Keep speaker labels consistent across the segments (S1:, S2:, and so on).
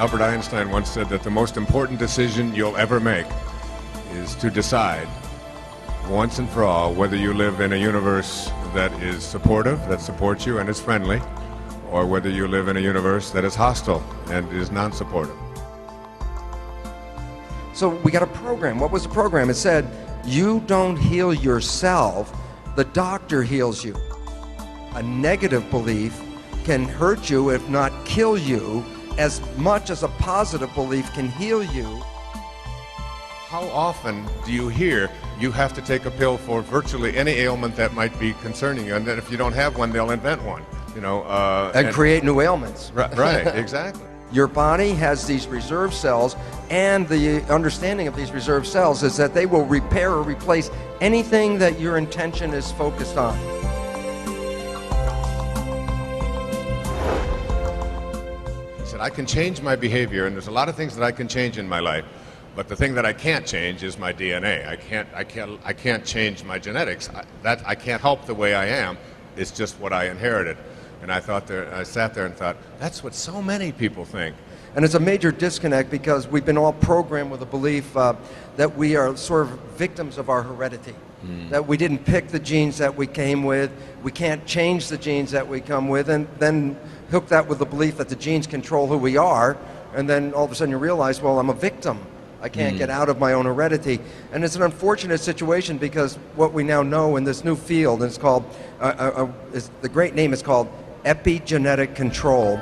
S1: Albert Einstein once said that the most important decision you'll ever make is to decide once and for all whether you live in a universe that is supportive, that supports you and is friendly, or whether you live in a universe that is hostile and is non-supportive.
S2: So we got a program. What was the program? It said, you don't heal yourself, the doctor heals you. A negative belief can hurt you, if not kill you, as much as a positive belief can heal you.
S1: How often do you hear you have to take a pill for virtually any ailment that might be concerning you, and that if you don't have one, they'll invent one,
S2: and create new ailments.
S1: Right, exactly.
S2: Your body has these reserve cells, and the understanding of these reserve cells is that they will repair or replace anything that your intention is focused on.
S1: He said, I can change my behavior, and there's a lot of things that I can change in my life, but the thing that I can't change is my DNA. I can't change my genetics. I can't help the way I am. It's just what I inherited. And I sat there and thought, that's what so many people think.
S2: And it's a major disconnect because we've been all programmed with a belief that we are sort of victims of our heredity. That we didn't pick the genes that we came with, we can't change the genes that we come with, and then hook that with the belief that the genes control who we are, and then all of a sudden you realize, well, I'm a victim. I can't get out of my own heredity. And it's an unfortunate situation because what we now know in this new field, and it's called, the great name is called epigenetic control.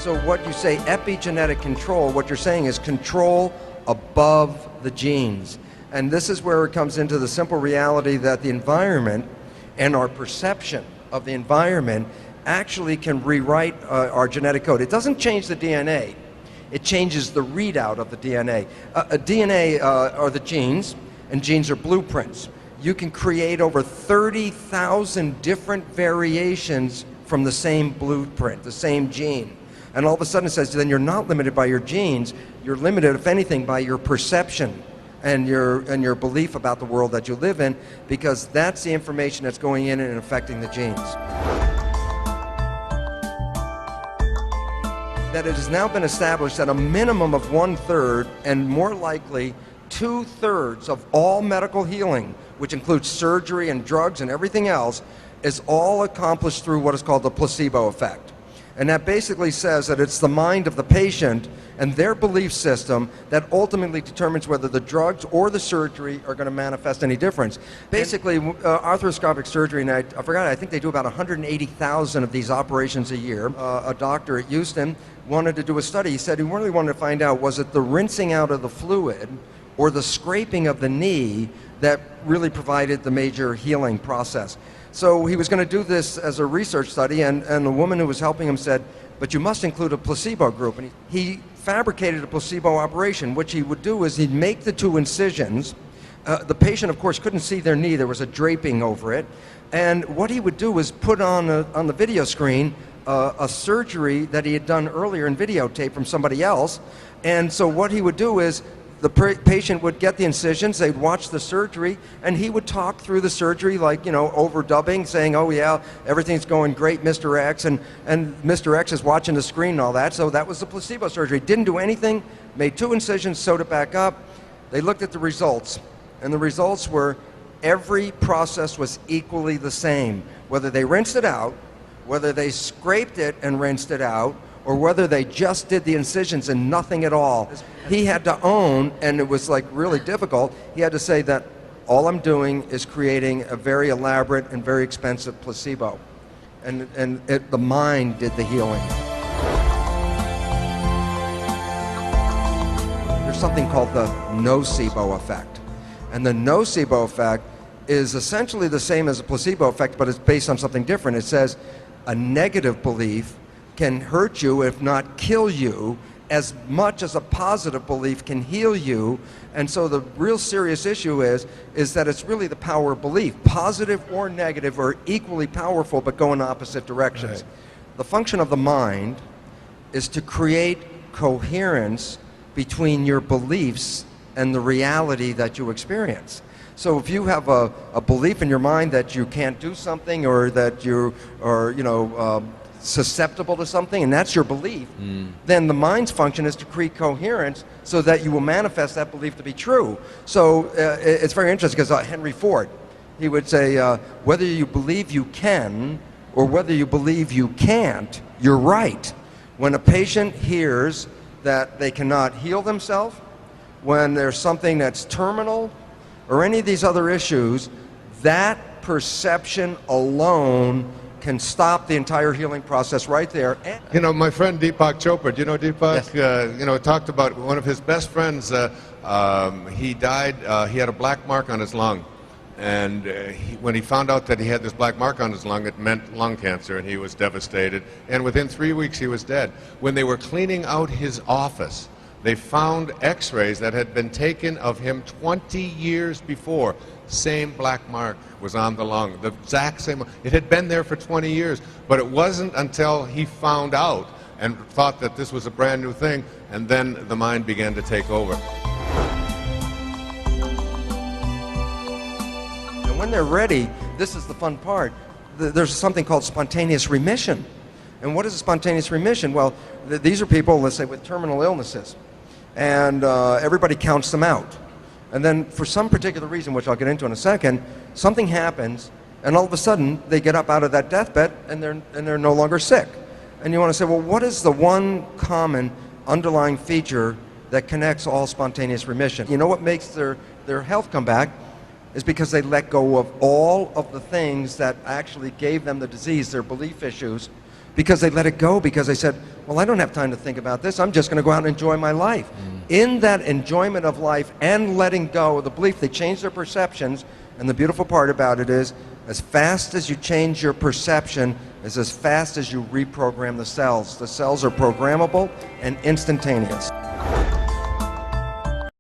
S2: So what you say, epigenetic control, what you're saying is control above the genes. And this is where it comes into the simple reality that the environment and our perception of the environment actually can rewrite our genetic code. It doesn't change the DNA, it changes the readout of the DNA. DNA are the genes, and genes are blueprints. You can create over 30,000 different variations from the same blueprint, the same gene. And all of a sudden it says, then you're not limited by your genes, you're limited, if anything, by your perception and your belief about the world that you live in, because that's the information that's going in and affecting the genes. That it has now been established that a minimum of 1/3 and more likely 2/3 of all medical healing, which includes surgery and drugs and everything else, is all accomplished through what is called the placebo effect. And that basically says that it's the mind of the patient and their belief system that ultimately determines whether the drugs or the surgery are going to manifest any difference. Basically, arthroscopic surgery, and I forgot, I think they do about 180,000 of these operations a year. A doctor at Houston wanted to do a study. He said he really wanted to find out, was it the rinsing out of the fluid or the scraping of the knee that really provided the major healing process. So he was going to do this as a research study, and the woman who was helping him said, but you must include a placebo group. And he fabricated a placebo operation. What he would do is he'd make the 2 incisions. The patient, of course, couldn't see their knee. There was a draping over it. And what he would do was put on the video screen a surgery that he had done earlier in videotape from somebody else. And so what he would do is the patient would get the incisions, they'd watch the surgery, and he would talk through the surgery like, overdubbing, saying, oh yeah, everything's going great, Mr. X, and Mr. X is watching the screen and all that. So that was the placebo surgery. Didn't do anything, made 2 incisions, sewed it back up. They looked at the results, and the results were every process was equally the same. Whether they rinsed it out, whether they scraped it and rinsed it out, or whether they just did the incisions and nothing at all. He had to own, and it was like really difficult, he had to say that all I'm doing is creating a very elaborate and very expensive placebo. And the mind did the healing. There's something called the nocebo effect. And the nocebo effect is essentially the same as a placebo effect, but it's based on something different. It says a negative belief can hurt you, if not kill you, as much as a positive belief can heal you. And so the real serious issue is that it's really the power of belief. Positive or negative are equally powerful, but go in opposite directions. Right. The function of the mind is to create coherence between your beliefs and the reality that you experience. So if you have a belief in your mind that you can't do something, or that you are, susceptible to something, and that's your belief, then the mind's function is to create coherence so that you will manifest that belief to be true. So it's very interesting because Henry Ford, he would say, whether you believe you can or whether you believe you can't, you're right. When a patient hears that they cannot heal themselves, when there's something that's terminal, or any of these other issues, that perception alone can stop the entire healing process right there.
S1: You know, my friend Deepak Chopra, do you know Deepak?
S2: Yes.
S1: You know, talked about one of his best friends, he died, he had a black mark on his lung. And when he found out that he had this black mark on his lung, it meant lung cancer, and he was devastated. And within 3 weeks, he was dead. When they were cleaning out his office, they found x-rays that had been taken of him 20 years before. Same black mark was on the lung, the exact same. It had been there for 20 years, but it wasn't until he found out and thought that this was a brand new thing, and then the mind began to take over.
S2: And when they're ready, this is the fun part, there's something called spontaneous remission. And what is a spontaneous remission? Well, these are people, let's say, with terminal illnesses, and everybody counts them out. And then for some particular reason, which I'll get into in a second, something happens, and all of a sudden they get up out of that deathbed and they're no longer sick. And you want to say, well, what is the one common underlying feature that connects all spontaneous remission? You know what makes their health come back is because they let go of all of the things that actually gave them the disease, their belief issues, because they let it go, because they said, well, I don't have time to think about this, I'm just going to go out and enjoy my life. In that enjoyment of life and letting go of the belief, they change their perceptions, and the beautiful part about it is, as fast as you change your perception is as fast as you reprogram the cells. The cells are programmable and instantaneous.